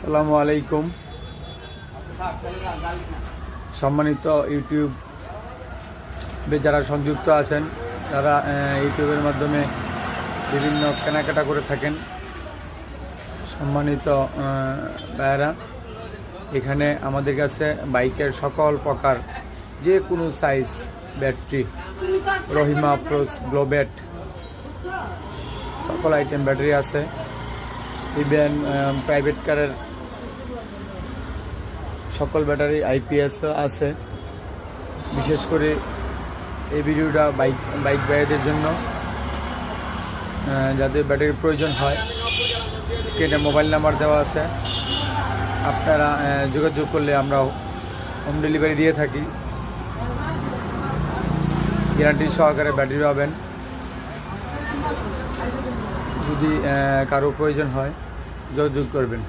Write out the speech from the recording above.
আসসালামু আলাইকুম। সম্মানিত ইউটিউবে যারা সংযুক্ত আছেন, যারা ইউটিউবের মাধ্যমে বিভিন্ন কেনাকাটা করে থাকেন, সম্মানিত ভাইয়েরা, এখানে আমাদের কাছে বাইকের সকল প্রকার যে কোনো সাইজ ব্যাটারি, রহিমা আফরোজ, গ্লোবেট সকল আইটেম ব্যাটারি আছে। ইভেন প্রাইভেট কারের সকল ব্যাটারি আইপিএস আছে। বিশেষ করে এই ভিডিওটা বাইক ভাইদের জন্য, যাদের ব্যাটারির প্রয়োজন হয়। স্ক্রিনে মোবাইল নাম্বার দেওয়া আছে, আপনারা যোগাযোগ করলে আমরা হোম ডেলিভারি দিয়ে থাকি। গ্যারান্টি সহকারে ব্যাটারি পাবেন। যদি কারো প্রয়োজন হয় যোগাযোগ করবেন।